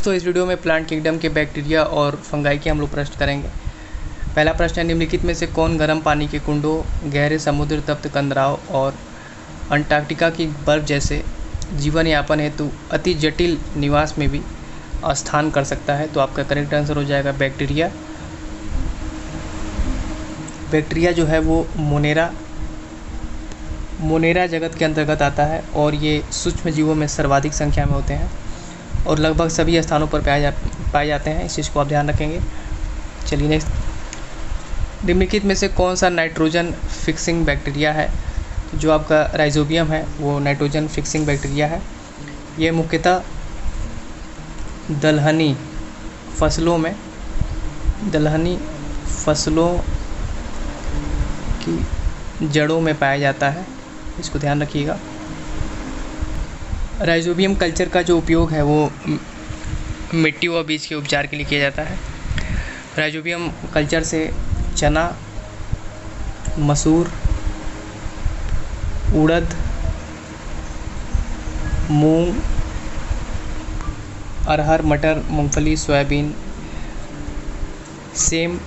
दोस्तों, इस वीडियो में प्लांट किंगडम के बैक्टीरिया और फंगाई के हम लोग प्रश्न करेंगे। पहला प्रश्न है, निम्नलिखित में से कौन गर्म पानी के कुंडों, गहरे समुद्र तप्त कंदराव और अंटार्कटिका की बर्फ जैसे जीवन यापन हेतु अति जटिल निवास में भी स्थान कर सकता है? तो आपका करेक्ट आंसर हो जाएगा बैक्टीरिया। बैक्टीरिया जो है वो मोनेरा जगत के अंतर्गत आता है और ये सूक्ष्म जीवों में सर्वाधिक संख्या में होते हैं और लगभग सभी स्थानों पर पाए जाते हैं। इस चीज़ को आप ध्यान रखेंगे। चलिए नेक्स्ट, निम्नलिखित में से कौन सा नाइट्रोजन फिक्सिंग बैक्टीरिया है? जो आपका राइजोबियम है वो नाइट्रोजन फिक्सिंग बैक्टीरिया है। ये मुख्यतः दलहनी फसलों की जड़ों में पाया जाता है, इसको ध्यान रखिएगा। राइजोबियम कल्चर का जो उपयोग है वो मिट्टी व बीज के उपचार के लिए किया जाता है। राइजोबियम कल्चर से चना, मसूर, उड़द, मूंग, अरहर, मटर, मूंगफली, सोयाबीन, सेम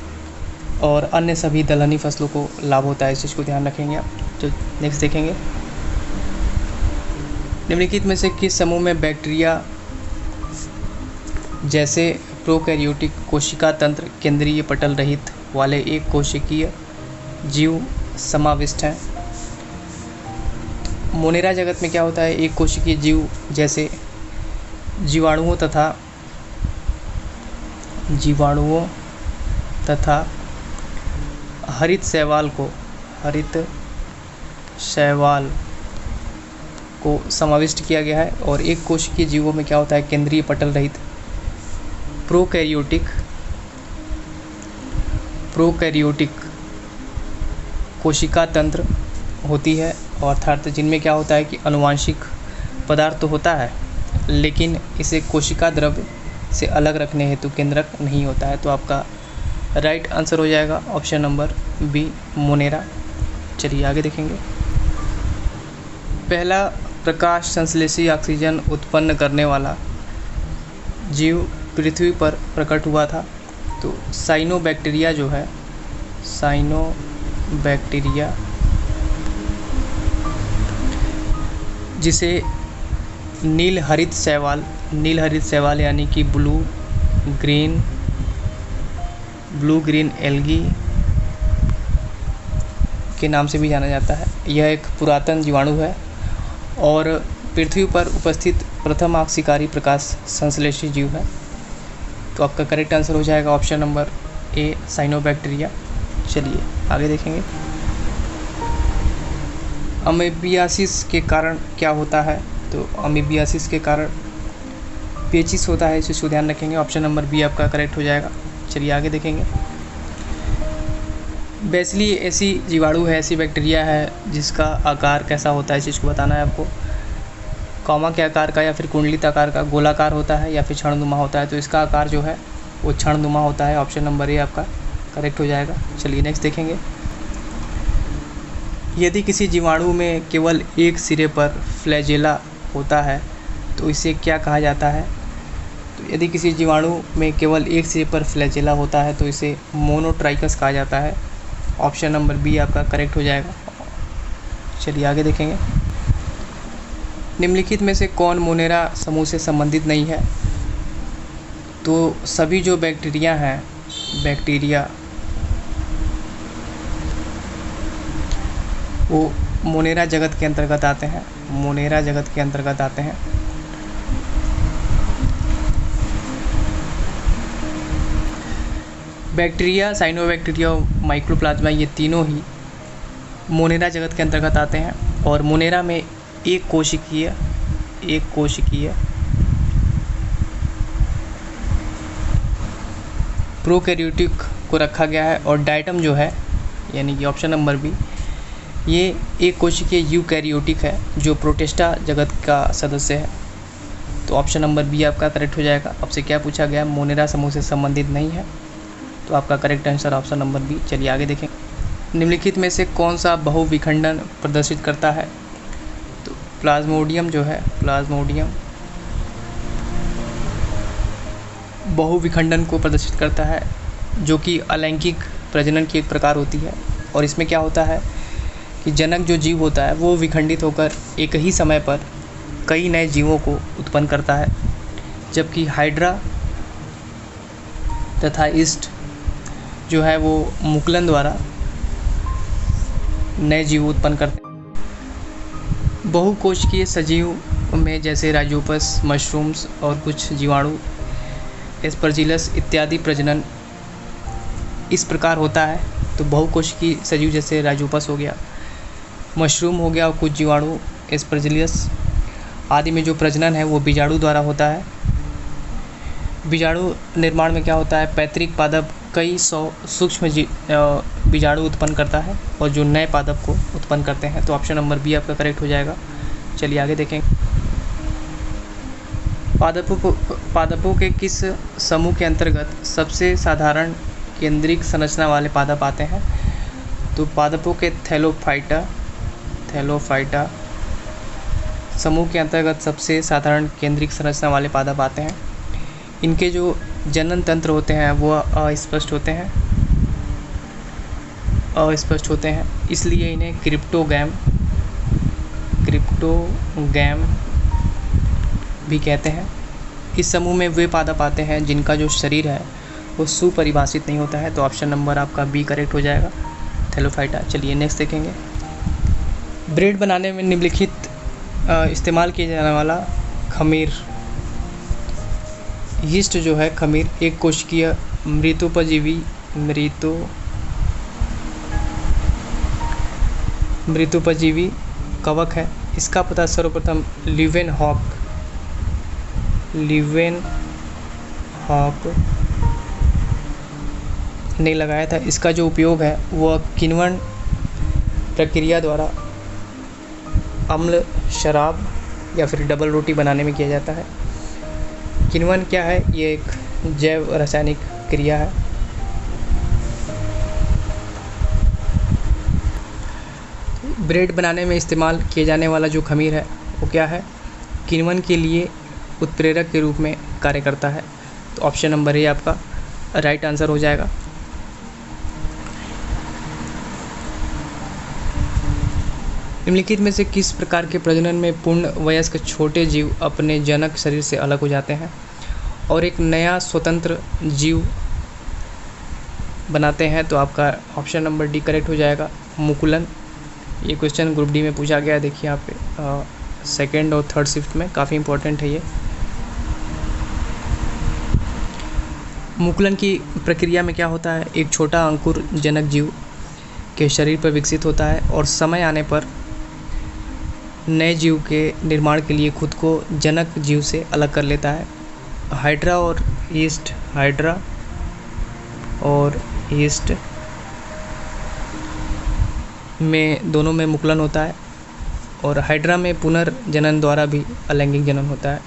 और अन्य सभी दलहनी फसलों को लाभ होता है। इस चीज़ को ध्यान रखेंगे आप। तो नेक्स्ट देखेंगे, निम्नलिखित में से किस समूह में बैक्टीरिया जैसे प्रोकैरियोटिक कोशिका तंत्र केंद्रीय पटल रहित वाले एक कोशिकीय जीव समाविष्ट हैं? मोनेरा जगत में क्या होता है, एक कोशिकीय जीव जैसे जीवाणुओं तथा हरित शैवाल को समाविष्ट किया गया है। और एक कोशिकीय जीवों में क्या होता है, केंद्रीय पटल रहित प्रोकैरियोटिक कोशिका तंत्र होती है, अर्थात जिनमें क्या होता है कि आनुवंशिक पदार्थ तो होता है लेकिन इसे कोशिका द्रव्य से अलग रखने हेतु केंद्रक नहीं होता है। तो आपका राइट आंसर हो जाएगा ऑप्शन नंबर बी, मोनेरा। चलिए आगे देखेंगे। पहला प्रकाश संश्लेषी ऑक्सीजन उत्पन्न करने वाला जीव पृथ्वी पर प्रकट हुआ था। तो साइनोबैक्टीरिया जो है, साइनोबैक्टीरिया जिसे नील हरित शैवाल यानी कि ब्लू ग्रीन एल्गी के नाम से भी जाना जाता है। यह एक पुरातन जीवाणु है और पृथ्वी पर उपस्थित प्रथम आक्सीकारी प्रकाश संश्लेषी जीव है। तो आपका करेक्ट आंसर हो जाएगा ऑप्शन नंबर ए, साइनोबैक्टीरिया। चलिए आगे देखेंगे। अमीबियासिस के कारण क्या होता है? तो अमीबियासिस के कारण पेचिस होता है, इसको ध्यान रखेंगे। ऑप्शन नंबर बी आपका करेक्ट हो जाएगा। चलिए आगे देखेंगे। बेसिली ऐसी जीवाणु है, ऐसी बैक्टीरिया है जिसका आकार कैसा होता है, इस चीज़ को बताना है आपको। कॉमा के आकार का या फिर कुंडलित आकार का, गोलाकार होता है या फिर क्षणनुमा होता है? तो इसका आकार जो है वो क्षणनुमा होता है। ऑप्शन नंबर ए आपका करेक्ट हो जाएगा। चलिए नेक्स्ट देखेंगे। यदि किसी जीवाणु में केवल एक सिरे पर फ्लैजेला होता है तो इसे क्या कहा जाता है? तो यदि किसी जीवाणु में केवल एक सिरे पर फ्लैजेला होता है तो इसे मोनोट्राइकस कहा जाता है। ऑप्शन नंबर बी आपका करेक्ट हो जाएगा। चलिए आगे देखेंगे। निम्नलिखित में से कौन मोनेरा समूह से संबंधित नहीं है? तो सभी जो बैक्टीरिया वो मोनेरा जगत के अंतर्गत आते हैं। बैक्टीरिया, साइनोबैक्टीरिया और माइक्रोप्लाज्मा, ये तीनों ही मोनेरा जगत के अंतर्गत आते हैं और मोनेरा में एक कोशिकीय प्रोकैरियोटिक को रखा गया है और डायटम जो है यानी कि ऑप्शन नंबर बी, ये एक कोशिकीय यूकैरियोटिक है जो प्रोटिस्टा जगत का सदस्य है। तो ऑप्शन नंबर बी आपका करेक्ट हो जाएगा। आपसे क्या पूछा गया, मोनेरा समूह से संबंधित नहीं है, तो आपका correct answer option number B. चलिए आगे देखें। निम्नलिखित में से कौन सा बहुविखंडन प्रदर्शित करता है? तो प्लाज्मोडियम जो है, बहुविखंडन को प्रदर्शित करता है, जो कि अलैंगिक प्रजनन की एक प्रकार होती है। और इसमें क्या होता है कि जनक जो जीव होता है वो विखंडित होकर एक ही समय पर कई नए जीवों को उत्पन्न करता है, जबकि हाइड्रा तथा ईस्ट जो है वो मुकुलन द्वारा नए जीव उत्पन्न करते हैं। बहुकोशिकीय सजीव में जैसे राइजोपस, मशरूम्स और कुछ जीवाणु, एस्परजिलस इत्यादि प्रजनन इस प्रकार होता है। तो बहुकोशिकीय सजीव जैसे राइजोपस हो गया, मशरूम हो गया और कुछ जीवाणु एस्परजिलस आदि में जो प्रजनन है वो बीजाणु द्वारा होता है। बीजाणु निर्माण में क्या होता है, पैतृक पादप कई सौ सूक्ष्म बीजाणु उत्पन्न करता है और जो नए पादप को उत्पन्न करते हैं। तो ऑप्शन नंबर बी आपका करेक्ट हो जाएगा। चलिए आगे देखें। पादपों के किस समूह के अंतर्गत सबसे साधारण केंद्रिक संरचना वाले पादप आते हैं? तो पादपों के थैलोफाइटा समूह के अंतर्गत सबसे साधारण केंद्रिक संरचना वाले पादप आते हैं। इनके जो जनन तंत्र होते हैं वो अस्पष्ट होते हैं, इसलिए इन्हें क्रिप्टोगैम भी कहते हैं। इस समूह में वे पादप आते हैं जिनका जो शरीर है वो सुपरिभाषित नहीं होता है। तो ऑप्शन नंबर आपका बी करेक्ट हो जाएगा, थैलोफाइटा। चलिए नेक्स्ट देखेंगे। ब्रेड बनाने में निम्नलिखित इस्तेमाल किया जाने वाला खमीर, यीस्ट जो है खमीर, एक कोशिकीय मृतोपजीवी कवक है। इसका पता सर्वप्रथम लीवेनहॉक ने लगाया था। इसका जो उपयोग है वह किण्वन प्रक्रिया द्वारा अम्ल शराब या फिर डबल रोटी बनाने में किया जाता है। किण्वन क्या है? ये एक जैव रासायनिक क्रिया है। ब्रेड बनाने में इस्तेमाल किए जाने वाला जो खमीर है वो क्या है? किण्वन के लिए उत्प्रेरक के रूप में कार्य करता है। तो ऑप्शन नंबर ए आपका राइट आंसर हो जाएगा। निम्नलिखित में से किस प्रकार के प्रजनन में पूर्ण वयस्क छोटे जीव अपने जनक शरीर से अलग हो जाते हैं और एक नया स्वतंत्र जीव बनाते हैं? तो आपका ऑप्शन नंबर डी करेक्ट हो जाएगा, मुकुलन। ये क्वेश्चन ग्रुप डी में पूछा गया है, देखिए यहाँ पे सेकेंड और थर्ड शिफ्ट में, काफ़ी इंपॉर्टेंट है ये। मुकुलन की प्रक्रिया में क्या होता है? एक छोटा अंकुर जनक जीव के शरीर पर विकसित होता है और समय आने पर नए जीव के निर्माण के लिए खुद को जनक जीव से अलग कर लेता है। हाइड्रा और ईस्ट में दोनों में मुकुलन होता है और हाइड्रा में पुनर्जनन द्वारा भी अलैंगिक जनन होता है।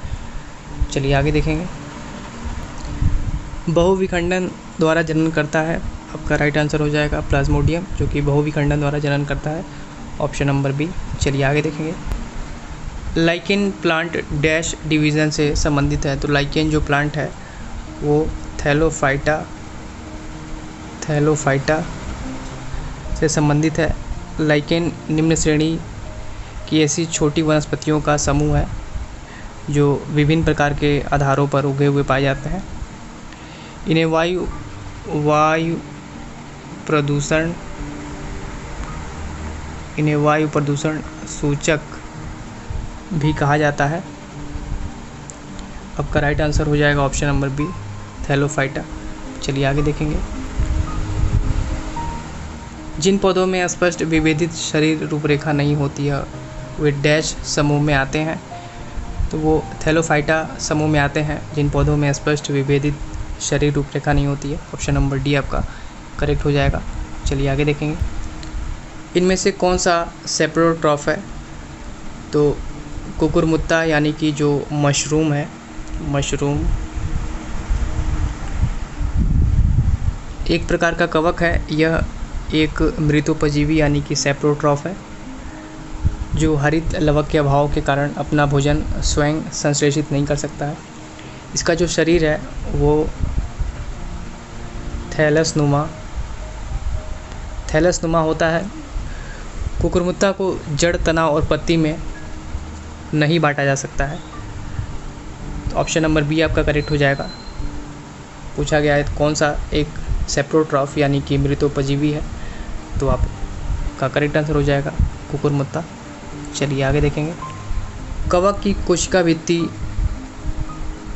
चलिए आगे देखेंगे। बहुविखंडन द्वारा जनन करता है, आपका राइट आंसर हो जाएगा प्लाज्मोडियम, जो कि बहुविखंडन द्वारा जनन करता है, ऑप्शन नंबर बी। चलिए आगे देखेंगे। लाइकेन प्लांट डैश डिवीज़न से संबंधित है। तो लाइकेन जो प्लांट है वो थैलोफाइटा से संबंधित है। लाइकेन निम्न श्रेणी की ऐसी छोटी वनस्पतियों का समूह है जो विभिन्न प्रकार के आधारों पर उगे हुए पाए जाते हैं। इन्हें वायु प्रदूषण सूचक भी कहा जाता है। आपका राइट आंसर हो जाएगा ऑप्शन नंबर बी, थैलोफाइटा। चलिए आगे देखेंगे। जिन पौधों में स्पष्ट विभेदित शरीर रूपरेखा नहीं होती है वे डैश समूह में आते हैं। तो वो थैलोफाइटा समूह में आते हैं जिन पौधों में स्पष्ट विभेदित शरीर रूपरेखा नहीं होती है। ऑप्शन नंबर डी आपका करेक्ट हो जाएगा। चलिए आगे देखेंगे। इनमें से कौन सा सेप्रोट्रॉफ है? तो कुकुरमुत्ता यानी कि जो मशरूम है, मशरूम एक प्रकार का कवक है। यह एक मृतोपजीवी यानी कि सेप्रोट्रॉफ है जो हरित लवक के अभाव के कारण अपना भोजन स्वयं संश्लेषित नहीं कर सकता है। इसका जो शरीर है वो थैलसनुमा होता है। कुकुरमुत्ता को जड़, तना और पत्ती में नहीं बांटा जा सकता है। तो ऑप्शन नंबर बी आपका करेक्ट हो जाएगा। पूछा गया है कौन सा एक सेप्रोट्रॉफ यानी कि मृतोपजीवी है, तो आपका करेक्ट आंसर हो जाएगा कुकुरमुत्ता। चलिए आगे देखेंगे। कवक की कोशिका भित्ति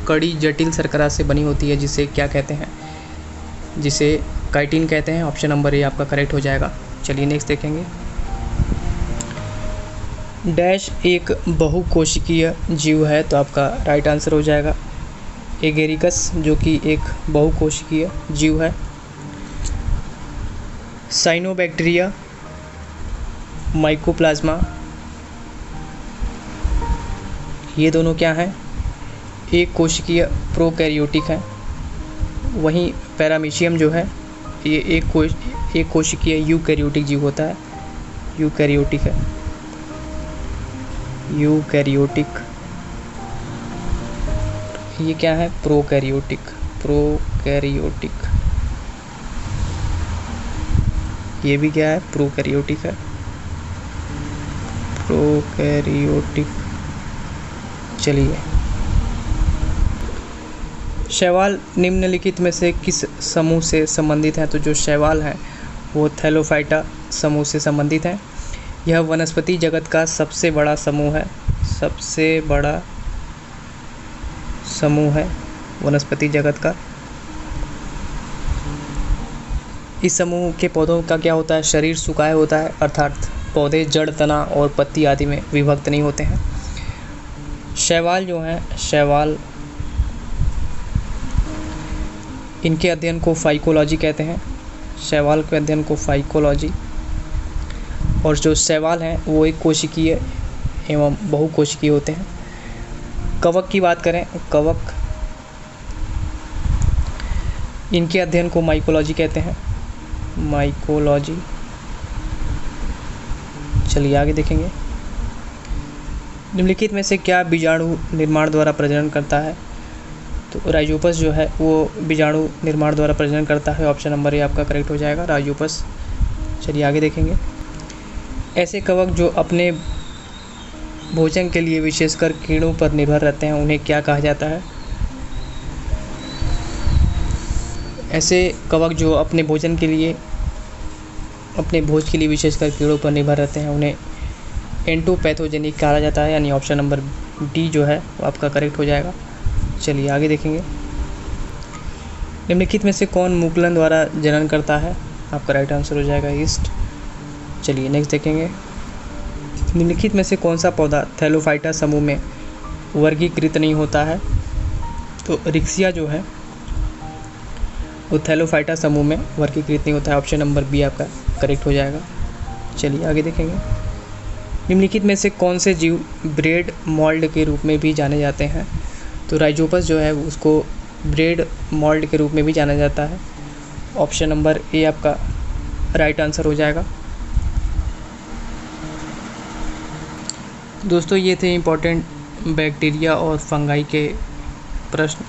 कड़ी जटिल शर्करा से बनी होती है, जिसे क्या कहते हैं? जिसे काइटिन कहते हैं। ऑप्शन नंबर ए आपका करेक्ट हो जाएगा। चलिए नेक्स्ट देखेंगे। डैश एक बहुकोशिकीय जीव है, तो आपका राइट आंसर हो जाएगा एगेरिकस, जो कि एक बहुकोशिकीय जीव है। साइनोबैक्टीरिया, माइकोप्लाज्मा, ये दोनों क्या हैं? एक कोशिकीय प्रोकैरियोटिक है। वहीं पैरामीशियम जो है ये एक कोशिकीय यूकैरियोटिक जीव होता है। यूकैरियोटिक है, यूकैरियोटिक। ये क्या है? प्रोकैरियोटिक। ये भी क्या है? प्रोकैरियोटिक है। प्रोकैरियोटिक। चलिए, शैवाल निम्नलिखित में से किस समूह से संबंधित हैं? तो जो शैवाल हैं वो थैलोफाइटा समूह से संबंधित हैं। यह वनस्पति जगत का सबसे बड़ा समूह है। सबसे बड़ा समूह है वनस्पति जगत का। इस समूह के पौधों का क्या होता है? शरीर सुकाए होता है, अर्थात पौधे जड़, तना और पत्ती आदि में विभक्त नहीं होते हैं। शैवाल जो हैं, शैवाल, इनके अध्ययन को फाइकोलॉजी कहते हैं। शैवाल के अध्ययन को फाइकोलॉजी। और जो शैवाल हैं वो एक कोशिकीय एवं बहुकोशिकीय होते हैं। कवक की बात करें, कवक, इनके अध्ययन को माइकोलॉजी कहते हैं। माइकोलॉजी। चलिए आगे देखेंगे। निम्नलिखित में से क्या बीजाणु निर्माण द्वारा प्रजनन करता है? तो राइजोपस जो है वो बीजाणु निर्माण द्वारा प्रजनन करता है। ऑप्शन नंबर ए आपका करेक्ट हो जाएगा, राइजोपस। चलिए आगे देखेंगे। ऐसे कवक जो अपने भोजन के लिए विशेषकर कीड़ों पर निर्भर रहते हैं, उन्हें क्या कहा जाता है? ऐसे कवक जो अपने भोज के लिए विशेषकर कीड़ों पर निर्भर रहते हैं, उन्हें एंटोपैथोजेनिक कहा जाता है, यानी ऑप्शन नंबर डी जो है वो आपका करेक्ट हो जाएगा। चलिए आगे देखेंगे। निम्नलिखित में से कौन मुकुलन द्वारा जनन करता है? आपका राइट आंसर हो जाएगा ईस्ट। चलिए नेक्स्ट देखेंगे। निम्नलिखित में से कौन सा पौधा थैलोफाइटा समूह में वर्गीकृत नहीं होता है? तो रिक्सिया जो है वो थैलोफाइटा समूह में वर्गीकृत नहीं होता है। ऑप्शन नंबर बी आपका करेक्ट हो जाएगा। चलिए आगे देखेंगे। निम्नलिखित में से कौन से जीव ब्रेड मोल्ड के रूप में भी जाने जाते हैं? तो राइजोपस जो है उसको ब्रेड मोल्ड के रूप में भी जाना जाता है। ऑप्शन नंबर ए आपका राइट आंसर हो जाएगा। दोस्तों ये थे इम्पोर्टेंट बैक्टीरिया और फंगाई के प्रश्न।